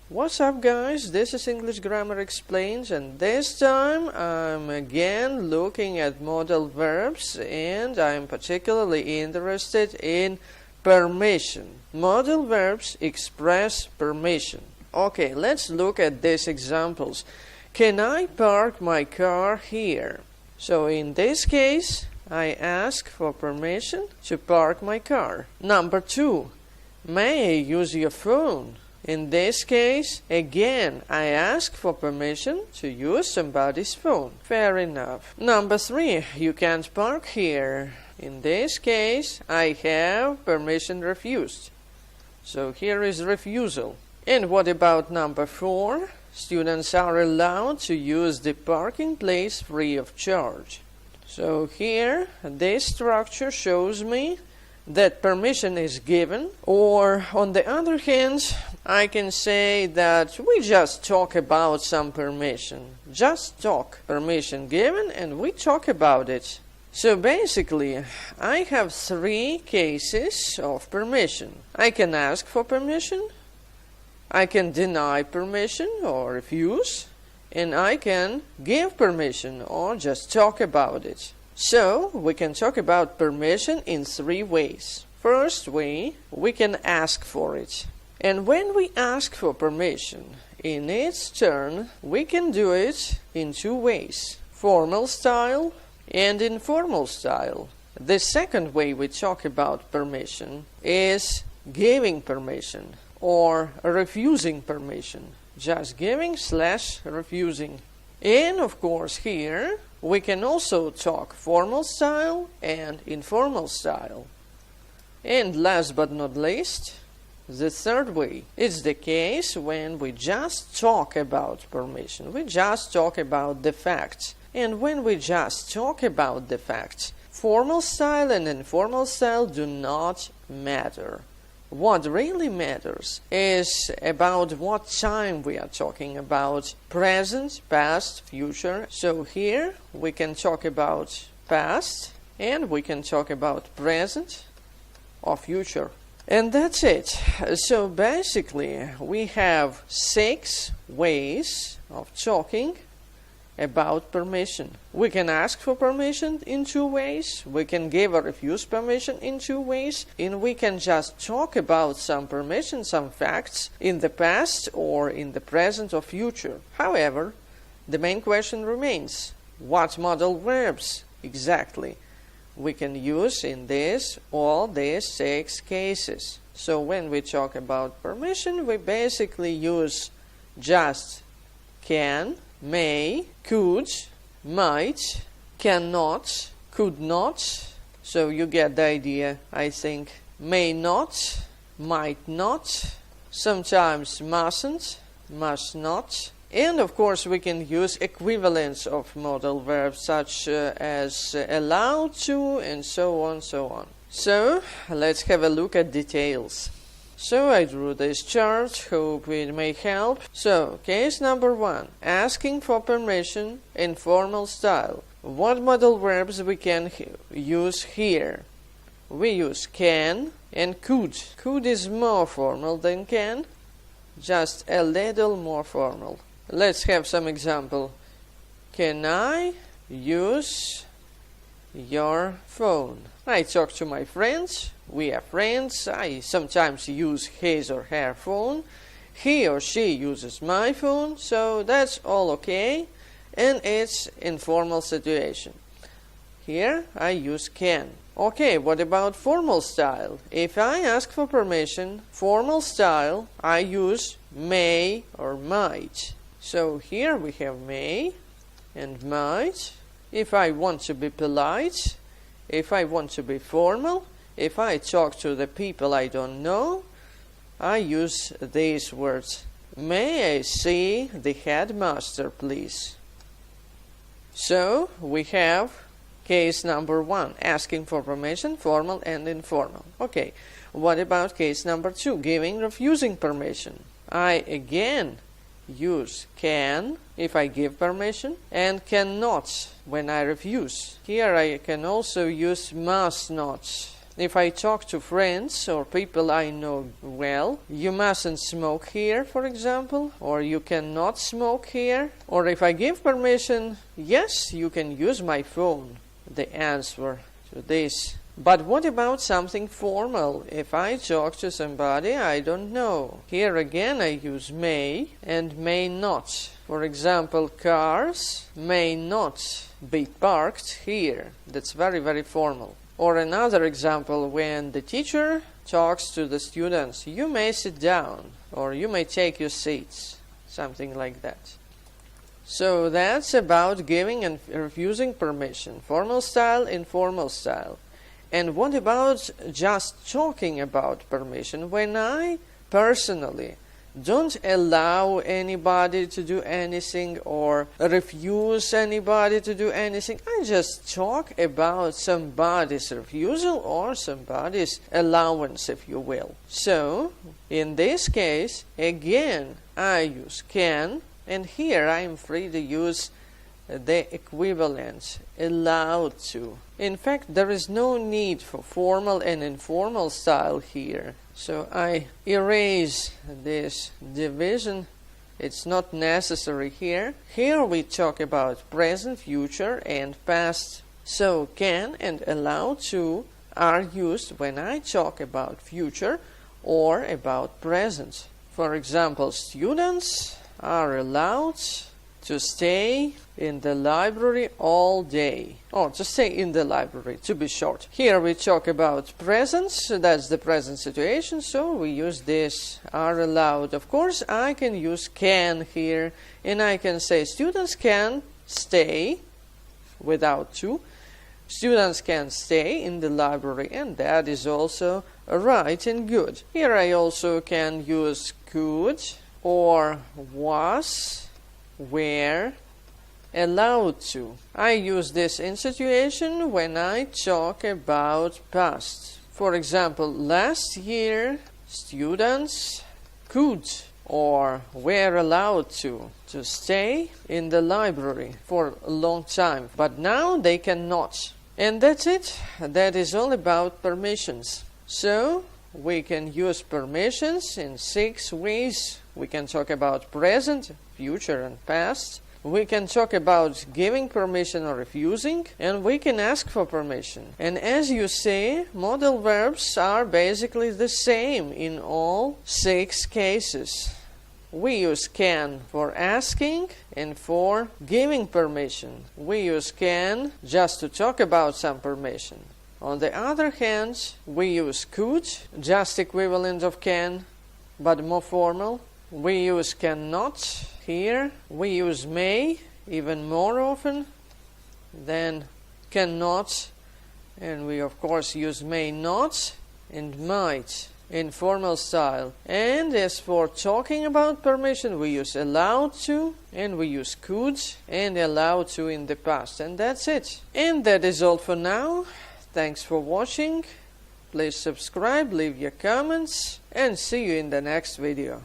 What's up guys, this is English Grammar Explained, and this time I'm again looking at modal verbs, and I'm particularly interested in permission. Modal verbs express permission. Okay, let's look at these examples. Can I park my car here? So in this case, I ask for permission to park my car. Number 2, may I use your phone? In this case, again, I ask for permission to use somebody's phone. Fair enough. Number 3, you can't park here. In this case, I have permission refused. So here is refusal. And what about number 4? Students are allowed to use the parking place free of charge. So here, this structure shows me that permission is given, or on the other hand, I can say that we just talk about some permission. Just talk. Permission given and we talk about it. So basically, I have 3 cases of permission. I can ask for permission, I can deny permission or refuse, and I can give permission or just talk about it. So, we can talk about permission in 3 ways. First way, we can ask for it. And when we ask for permission, in its turn, we can do it in 2 ways. Formal style and informal style. The second way we talk about permission is giving permission or refusing permission. Just giving / refusing. And of course here, we can also talk formal style and informal style. And last but not least, the third way. It's the case when we just talk about permission. We just talk about the facts. And when we just talk about the facts, formal style and informal style do not matter. What really matters is about what time we are talking about: present, past, future. So here we can talk about past and we can talk about present or future. And that's it. So basically we have 6 ways of talking about permission. We can ask for permission in 2 ways, we can give or refuse permission in 2 ways, and we can just talk about some permission, some facts in the past or in the present or future. However, the main question remains: what modal verbs exactly we can use in all these 6 cases? So when we talk about permission, we basically use just can, may, could, might, cannot, could not. So you get the idea, I think. May not, might not, sometimes mustn't, must not. And of course we can use equivalents of modal verbs such as allowed to, and so on, so on. So let's have a look at details. So I drew this chart, hope it may help. So, case number 1, asking for permission in formal style. What modal verbs we can use here? We use can and could. Could is more formal than can, just a little more formal. Let's have some example. Can I use your phone? I talk to my friends. We are friends. I sometimes use his or her phone. He or she uses my phone. So that's all okay. And it's informal situation. Here I use can. Okay, what about formal style? If I ask for permission, formal style, I use may or might. So here we have may and might. If I want to be polite, if I want to be formal, if I talk to the people I don't know, I use these words. May I see the headmaster, please? So we have case number 1, asking for permission, formal and informal. Okay, what about case number 2, giving, refusing permission? I again use can if I give permission and cannot when I refuse. Here I can also use must not. If I talk to friends or people I know well, you mustn't smoke here, for example, or you cannot smoke here. Or if I give permission, yes, you can use my phone, the answer to this. But what about something formal? If I talk to somebody I don't know, here again I use may and may not. For example, cars may not be parked here. That's very, very formal. Or another example, when the teacher talks to the students, you may sit down or you may take your seats, something like that. So that's about giving and refusing permission, formal style, informal style. And what about just talking about permission? When I personally don't allow anybody to do anything or refuse anybody to do anything, I just talk about somebody's refusal or somebody's allowance, if you will. So, in this case, again, I use can, and here I am free to use the equivalent, allowed to. In fact, there is no need for formal and informal style here. So I erase this division. It's not necessary here. Here we talk about present, future, and past. So can and allowed to are used when I talk about future or about present. For example, students are allowed to stay in the library all day. Or to stay in the library, to be short. Here we talk about present, so that's the present situation, so we use this, are allowed. Of course, I can use can here, and I can say students can stay, without to. Students can stay in the library, and that is also right and good. Here I also can use could, or was, were, allowed to. I use this in situation when I talk about past. For example, last year students could or were allowed to stay in the library for a long time, but now they cannot. And that's it. That is all about permissions. So we can use permissions in 6 ways. We can talk about present, future, and past. We can talk about giving permission or refusing, and we can ask for permission. And as you see, modal verbs are basically the same in all 6 cases. We use can for asking and for giving permission. We use can just to talk about some permission. On the other hand, we use could, just equivalent of can, but more formal. We use cannot here. We use may even more often than cannot. And we of course use may not and might in formal style. And as for talking about permission, we use allowed to, and we use could and allowed to in the past. And that's it. And that is all for now. Thanks for watching. Please subscribe, leave your comments, and see you in the next video.